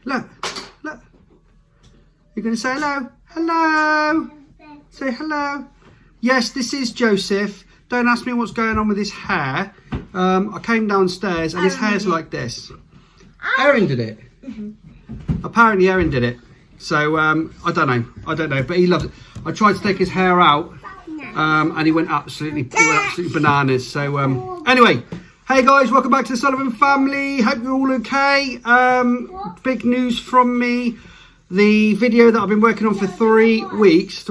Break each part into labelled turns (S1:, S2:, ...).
S1: Look. You're going to say hello? Hello. Say hello. Yes, this is Joseph. Don't ask me what's going on with his hair. I came downstairs and his hair's like this. Erin did it. Apparently Erin did it. So I don't know, but he loved it. I tried to take his hair out and he went absolutely bananas. So anyway, hey guys, welcome back to the Sullivan family. Hope you're all okay. Big news from me. The video that I've been working on for 3 weeks,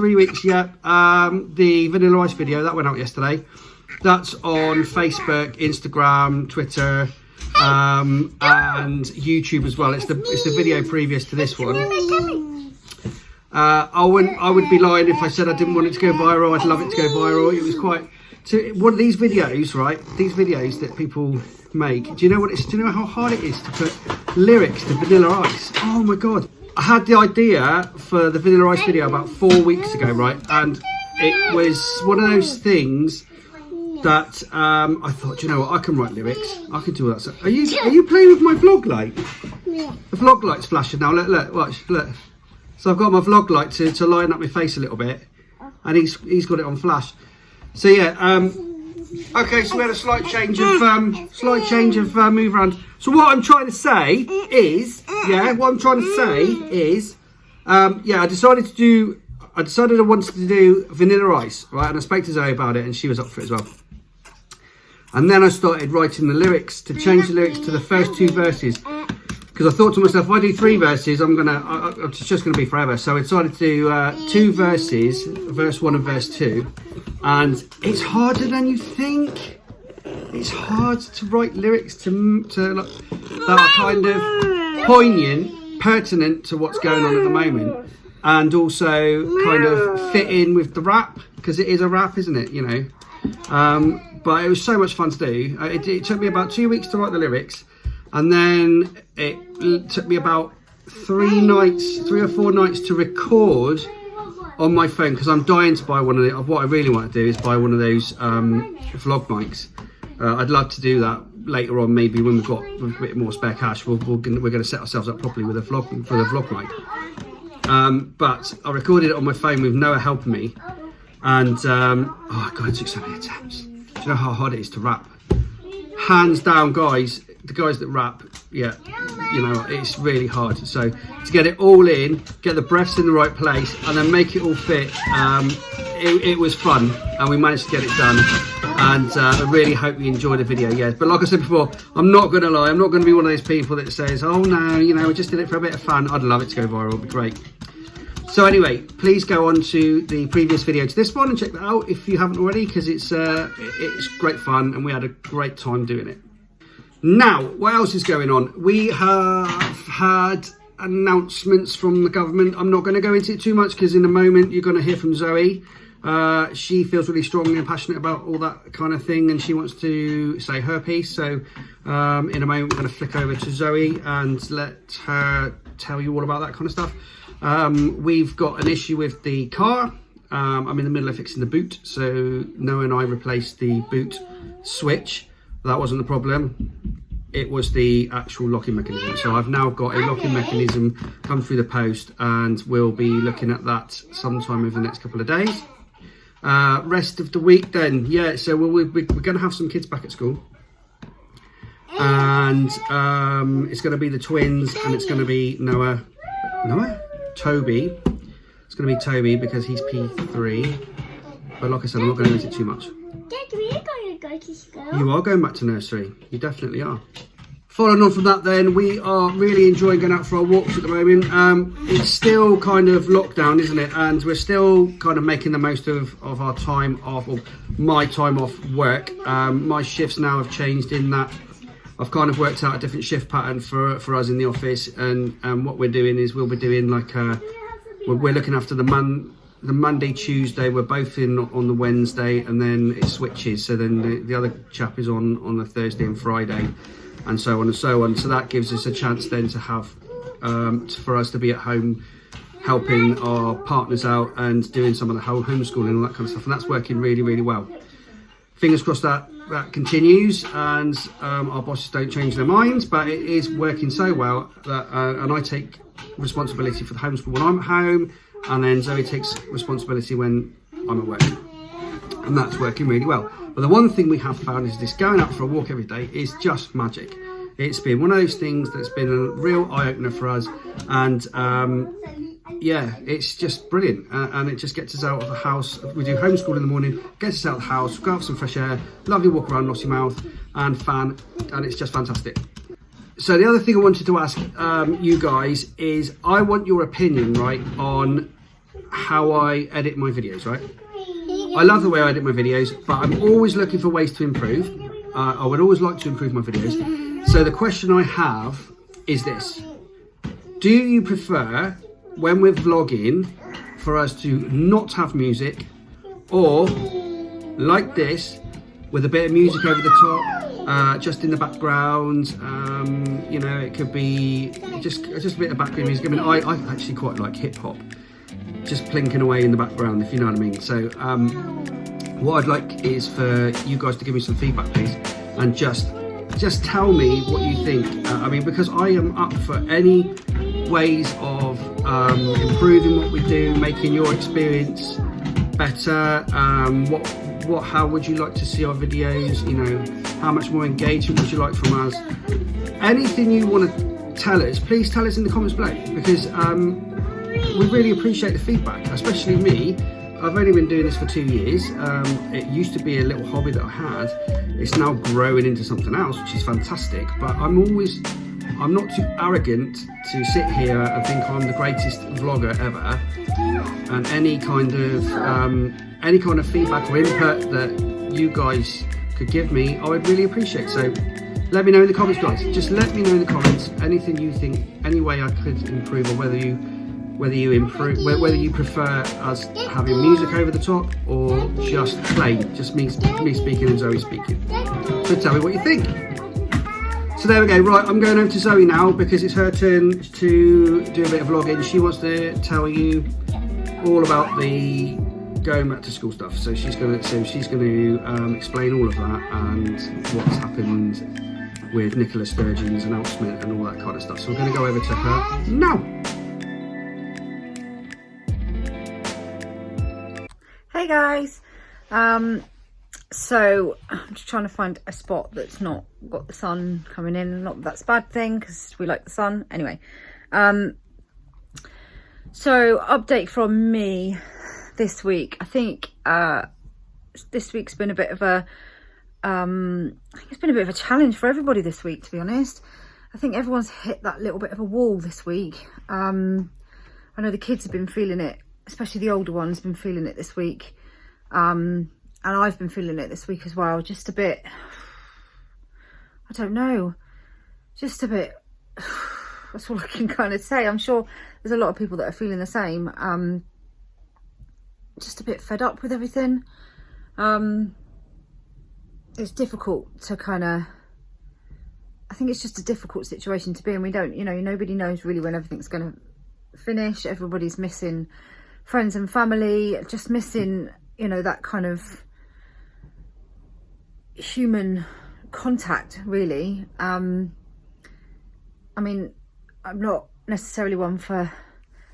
S1: yet, the vanilla ice video that went out yesterday. That's on Facebook, Instagram, Twitter, and YouTube as well. It's the video previous to this one. I would be lying if I said I didn't want it to go viral. I'd love it to go viral. It was quite one of these videos, right? These videos that people make. Do you know how hard it is to put lyrics to Vanilla Ice? Oh my god! I had the idea for the Vanilla Ice video about 4 weeks ago, right? And it was one of those things that I thought, you know what, I can write lyrics. I can do that. So, are you playing with my vlog light? Yeah. The vlog light's flashing now. Look, watch, look. So I've got my vlog light to lighten up my face a little bit, and he's got it on flash. So yeah, okay. So we had a slight change of move around. So what I'm trying to say is, yeah, I decided I wanted to do Vanilla Ice, right? And I spoke to Zoe about it, and she was up for it as well. And then I started writing the lyrics to change the lyrics to the first 2 verses. Because I thought to myself, if I do 3 verses, it's just gonna be forever. So I decided to do 2 verses, verse 1 and verse 2. And it's harder than you think. It's hard to write lyrics to that are kind of poignant, pertinent to what's going on at the moment, and also kind of fit in with the rap, because it is a rap, isn't it? You know. But it was so much fun to do. It took me about 2 weeks to write the lyrics, and then it took me about 3 or 4 nights to record on my phone, because I'm dying to buy one of the. What I really want to do is buy one of those vlog mics. I'd love to do that later on, maybe when we've got a bit more spare cash. We're going to set ourselves up properly with a vlog mic. But I recorded it on my phone with Noah helping me, and oh god, it took so many attempts. Do you know how hard it is to rap? Hands down, guys. The guys that rap, yeah, you know, it's really hard. So to get it all in, get the breaths in the right place, and then make it all fit, it was fun, and we managed to get it done. And I really hope you enjoyed the video, yeah. But like I said before, I'm not going to lie, I'm not going to be one of those people that says, oh no, you know, we just did it for a bit of fun. I'd love it to go viral, it'd be great. So anyway, please go on to the previous video to this one and check that out if you haven't already, because it's great fun and we had a great time doing it. Now, what else is going on? We have had announcements from the government. I'm not going to go into it too much, because in a moment you're going to hear from Zoe. She feels really strongly and passionate about all that kind of thing, and she wants to say her piece. So in a moment we're going to flick over to Zoe and let her tell you all about that kind of stuff. We've got an issue with the car. I'm in the middle of fixing the boot, so Noah and I replaced the boot switch. That wasn't the problem. It was the actual locking mechanism. So I've now got a locking mechanism come through the post, and we'll be looking at that sometime over the next couple of days. Rest of the week then, yeah, so we're going to have some kids back at school, and it's going to be the twins, and it's going to be Toby. It's going to be Toby because he's P3, but like I said, I'm not going to go into too much.
S2: Dad, we are going to go to school.
S1: You are going back to nursery, you definitely are. Following on from that then, we are really enjoying going out for our walks at the moment. It's still kind of lockdown, isn't it? And we're still kind of making the most of our time off, or my time off work. My shifts now have changed in that I've kind of worked out a different shift pattern for us in the office. And what we're doing is we'll be doing like, we're looking after the Monday, Tuesday, we're both in on the Wednesday, and then it switches. So then the other chap is on the Thursday and Friday, and so on and so on. So that gives us a chance then to have, for us to be at home helping our partners out and doing some of the homeschooling and all that kind of stuff. And that's working really, really well. fingers crossed that continues and our bosses don't change their minds, but it is working so well that and I take responsibility for the homeschool when I'm at home, and then Zoe takes responsibility when I'm at work, and that's working really well. But the one thing we have found is this going out for a walk every day is just magic. It's been one of those things that's been a real eye-opener for us, and yeah, it's just brilliant, and it just gets us out of the house. We do homeschool in the morning, gets us out of the house, go out for some fresh air, lovely walk around Lossiemouth, and it's just fantastic. So the other thing I wanted to ask you guys is, I want your opinion, right, on how I edit my videos, right? I love the way I edit my videos, but I'm always looking for ways to improve. I would always like to improve my videos. So the question I have is this: do you prefer, when we're vlogging, for us to not have music, or like this, with a bit of music over the top, just in the background? You know, it could be just a bit of background music. I mean, I actually quite like hip hop, just plinking away in the background, if you know what I mean. So what I'd like is for you guys to give me some feedback, please, and just tell me what you think. I mean, because I am up for any ways of improving what we do, making your experience better. How would you like to see our videos? You know, how much more engagement would you like from us? Anything you want to tell us, please tell us in the comments below, because we really appreciate the feedback, especially me. I've only been doing this for 2 years. It used to be a little hobby that I had. It's now growing into something else, which is fantastic. But I'm not too arrogant to sit here and think I'm the greatest vlogger ever. And any kind of feedback or input that you guys could give me, I would really appreciate. So let me know in the comments, guys. Just let me know in the comments anything you think, any way I could improve, or whether you prefer us having music over the top, or just plain, just me speaking and Zoe speaking. So tell me what you think. So there we go. Right, I'm going over to Zoe now because it's her turn to do a bit of vlogging. She wants to tell you all about the going back to school stuff. So she's going to explain all of that and what's happened with Nicola Sturgeon's announcement and all that kind of stuff. So we're going to go over to her now.
S3: Hey guys, so I'm just trying to find a spot that's not got the sun coming in. Not that that's a bad thing, because we like the sun anyway. So update from me this week. I think this week's been a bit of a it's been a bit of a challenge for everybody this week, to be honest. I think everyone's hit that little bit of a wall this week. I know the kids have been feeling it, especially the older ones, been feeling it this week. And I've been feeling it this week as well. Just a bit, I don't know, just a bit, that's all I can kind of say. I'm sure there's a lot of people that are feeling the same. Just a bit fed up with everything. It's difficult to I think it's just a difficult situation to be in. We don't, nobody knows really when everything's going to finish. Everybody's missing friends and family, just missing, that kind of human contact, really. I mean, I'm not necessarily one for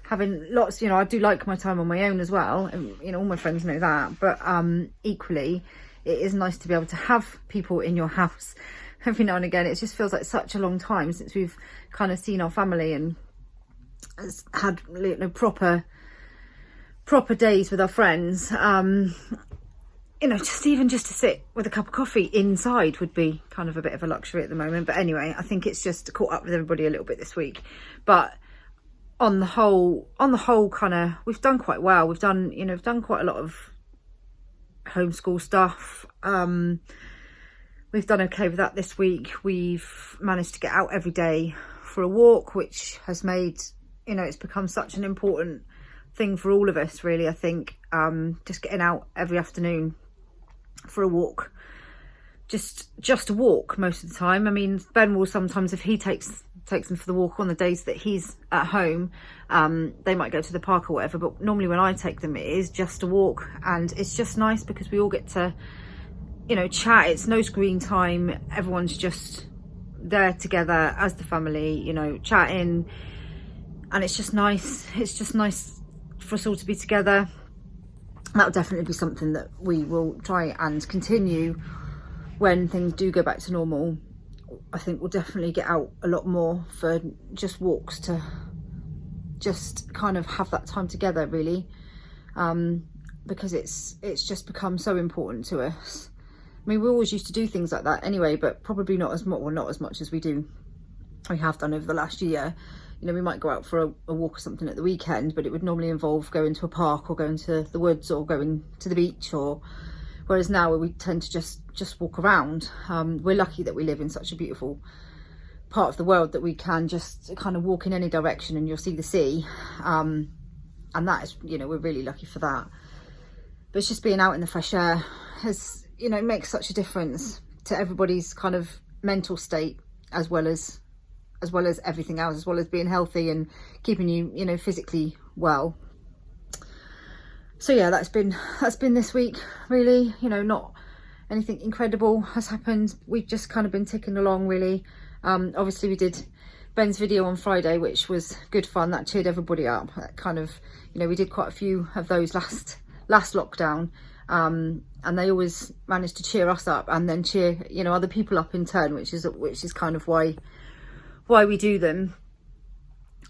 S3: having lots, I do like my time on my own as well, and all my friends know that, but equally it is nice to be able to have people in your house every now and again. It just feels like such a long time since we've kind of seen our family and had proper days with our friends. Just to sit with a cup of coffee inside would be kind of a bit of a luxury at the moment. But anyway, I think it's just caught up with everybody a little bit this week. But on the whole, we've done quite well. We've done quite a lot of homeschool stuff. We've done okay with that this week. We've managed to get out every day for a walk, which has made, it's become such an important thing for all of us, really. I think just getting out every afternoon for a walk, just a walk most of the time. I mean, Ben will sometimes, if he takes them for the walk on the days that he's at home, they might go to the park or whatever, but normally when I take them, it is just a walk, and it's just nice because we all get to you know, chat. It's no screen time. Everyone's just there together as the family, you know, chatting, and it's just nice. It's just nice for us all to be together. That'll definitely be something that we will try and continue when things do go back to normal. I think we'll definitely get out a lot more for just walks, to just kind of have that time together, really, because it's just become so important to us. I mean, we always used to do things like that anyway, but probably not as much, well, not as much as we have done over the last year. You know, we might go out for a walk or something at the weekend, but it would normally involve going to a park or going to the woods or going to the beach, or whereas now we tend to just walk around. We're lucky that we live in such a beautiful part of the world that we can just kind of walk in any direction and you'll see the sea, and that is, you know, we're really lucky for that. But it's just being out in the fresh air has, you know, makes such a difference to everybody's kind of mental state, as well as everything else, as well as being healthy and keeping you, you know, physically well. So yeah, that's been this week, really. You know, not anything incredible has happened. We've just kind of been ticking along, really. Obviously we did Ben's video on Friday, which was good fun. That cheered everybody up. That kind of, you know, we did quite a few of those last lockdown, and they always managed to cheer us up and then cheer, you know, other people up in turn, which is kind of why we do them.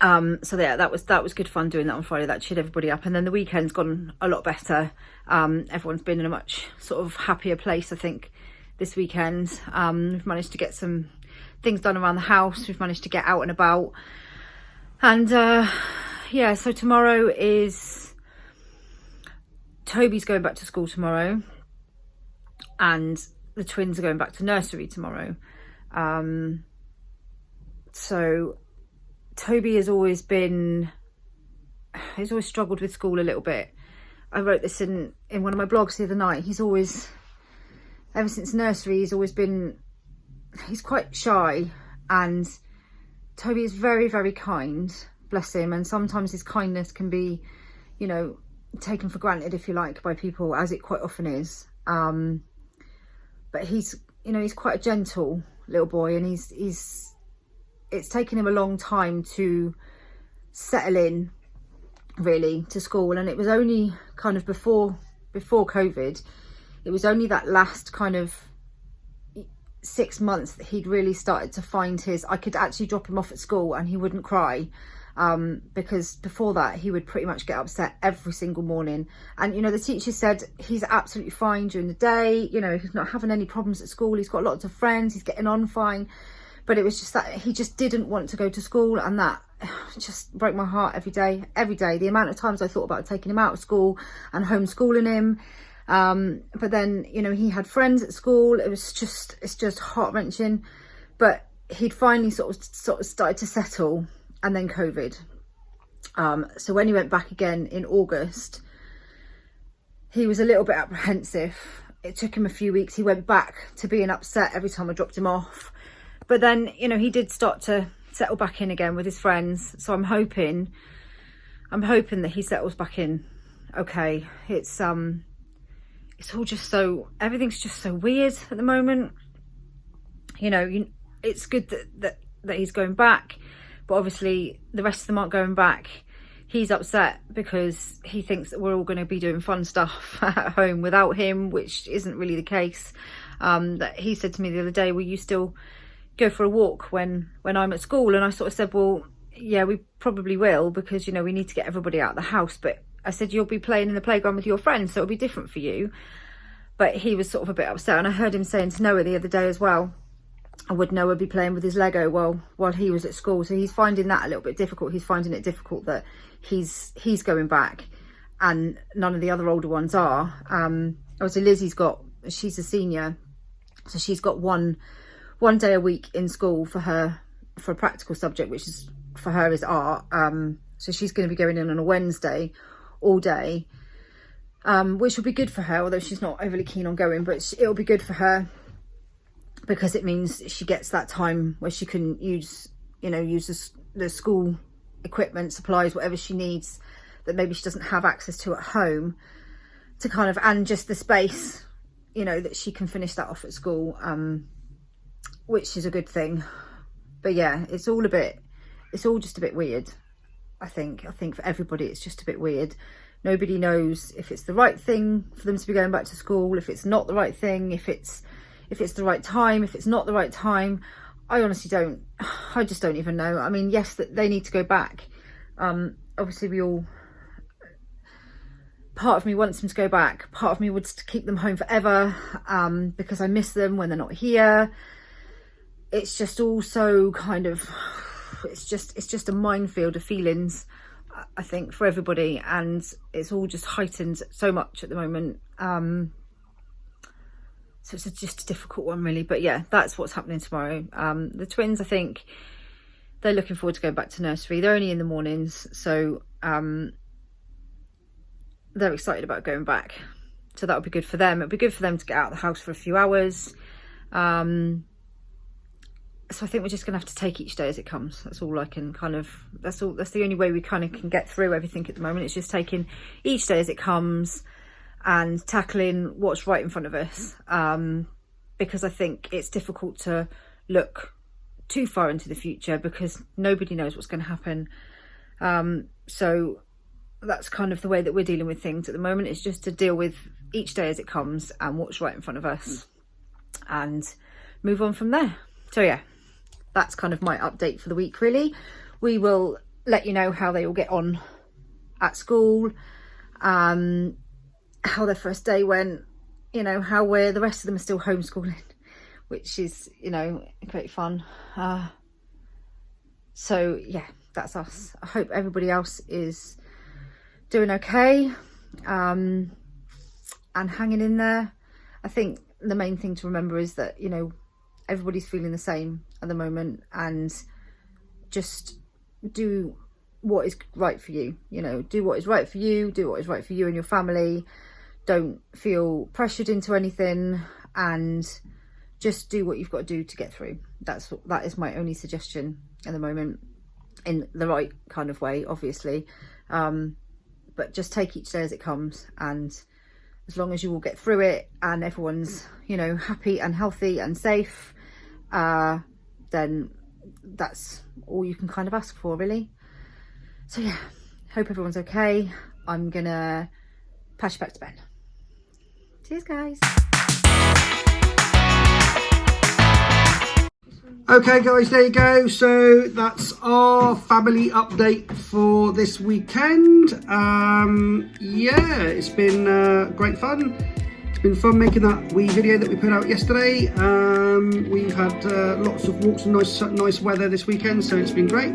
S3: So yeah, that was good fun doing that on Friday. That cheered everybody up, and then the weekend's gone a lot better. Everyone's been in a much sort of happier place, I think, this weekend. We've managed to get some things done around the house. We've managed to get out and about, and yeah, so tomorrow is Toby's going back to school tomorrow, and the twins are going back to nursery tomorrow. So Toby has always struggled with school a little bit. I wrote this in one of my blogs the other night. He's always, ever since nursery, he's quite shy, and Toby is very, very kind, bless him, and sometimes his kindness can be, you know, taken for granted, if you like, by people, as it quite often is. But he's, you know, he's quite a gentle little boy, and it's taken him a long time to settle in, really, to school. And it was only kind of before COVID, it was only that last kind of 6 months that he'd really started to find I could actually drop him off at school and he wouldn't cry, because before that he would pretty much get upset every single morning. And, you know, the teacher said he's absolutely fine during the day, you know, he's not having any problems at school, he's got lots of friends, he's getting on fine. But it was just that he just didn't want to go to school, and that just broke my heart every day. The amount of times I thought about taking him out of school and homeschooling him. But then, you know, he had friends at school. It's just heart-wrenching. But he'd finally sort of started to settle, and then COVID. So when he went back again in August, he was a little bit apprehensive. It took him a few weeks. He went back to being upset every time I dropped him off. But then, you know, he did start to settle back in again with his friends. So I'm hoping that he settles back in okay. It's all just so, everything's just so weird at the moment. You know, it's good that he's going back, but obviously the rest of them aren't going back. He's upset because he thinks that we're all going to be doing fun stuff at home without him, which isn't really the case. That he said to me the other day, will you still go for a walk when I'm at school? And I sort of said, well, yeah, we probably will, because, you know, we need to get everybody out of the house. But I said, you'll be playing in the playground with your friends, so it'll be different for you. But he was sort of a bit upset, and I heard him saying to Noah the other day as well, would Noah be playing with his Lego while he was at school? So he's finding that a little bit difficult. He's finding it difficult that he's going back and none of the other older ones are. Obviously she's a senior, so she's got one day a week in school for a practical subject, which is for her is art. So she's going to be going in on a Wednesday all day, which will be good for her, although she's not overly keen on going, but it'll be good for her because it means she gets that time where she can use the school equipment, supplies, whatever she needs that maybe she doesn't have access to at home, to kind of, and just the space you know, that she can finish that off at school, which is a good thing. But yeah, it's all just a bit weird. I think for everybody it's just a bit weird. Nobody knows if it's the right thing for them to be going back to school, if it's not the right thing, if it's the right time, if it's not the right time. I honestly just don't even know. I mean, yes, that they need to go back. Obviously part of me wants them to go back. Part of me wants to keep them home forever, because I miss them when they're not here. It's just all so kind of, it's just a minefield of feelings, I think, for everybody, and it's all just heightened so much at the moment. So it's just a difficult one, really. But yeah, that's what's happening tomorrow. The twins, I think, they're looking forward to going back to nursery. They're only in the mornings, so they're excited about going back. So that would be good for them. It'd be good for them to get out of the house for a few hours. So I think we're just gonna have to take each day as it comes. That's all I can kind of, that's the only way we kind of can get through everything at the moment. It's just taking each day as it comes and tackling what's right in front of us, because I think it's difficult to look too far into the future because nobody knows what's going to happen. So that's kind of the way that we're dealing with things at the moment. It's just to deal with each day as it comes and what's right in front of us and move on from there. So yeah, that's kind of my update for the week, really. We will let you know how they all get on at school, how their first day went, you know, how the rest of them are still homeschooling, which is, you know, great fun. So yeah, that's us. I hope everybody else is doing okay, and hanging in there. I think the main thing to remember is that, you know, everybody's feeling the same at the moment, and just do what is right for you. You know, do what is right for you, do what is right for you and your family. Don't feel pressured into anything, and just do what you've got to do to get through. That is my only suggestion at the moment, in the right kind of way, obviously. But just take each day as it comes, and as long as you all get through it and everyone's, you know, happy and healthy and safe, then that's all you can kind of ask for, really. So yeah, hope everyone's okay. I'm gonna pass you back to Ben. Cheers, guys.
S1: Okay guys, there you go. So that's our family update for this weekend. Yeah, it's been great fun. It's been fun making that wee video that we put out yesterday. We've had lots of walks and nice weather this weekend, so it's been great.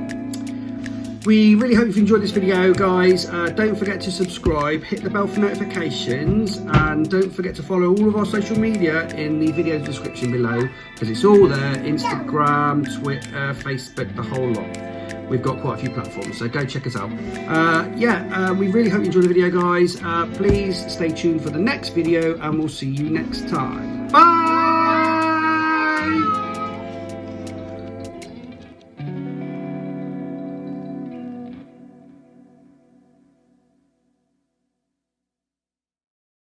S1: We really hope you've enjoyed this video, guys. Don't forget to subscribe, hit the bell for notifications, and don't forget to follow all of our social media in the video description below, because it's all there: Instagram, Twitter, Facebook, the whole lot. We've got quite a few platforms, so go check us out. We really hope you enjoyed the video, guys. Please stay tuned for the next video, and we'll see you next time. Bye!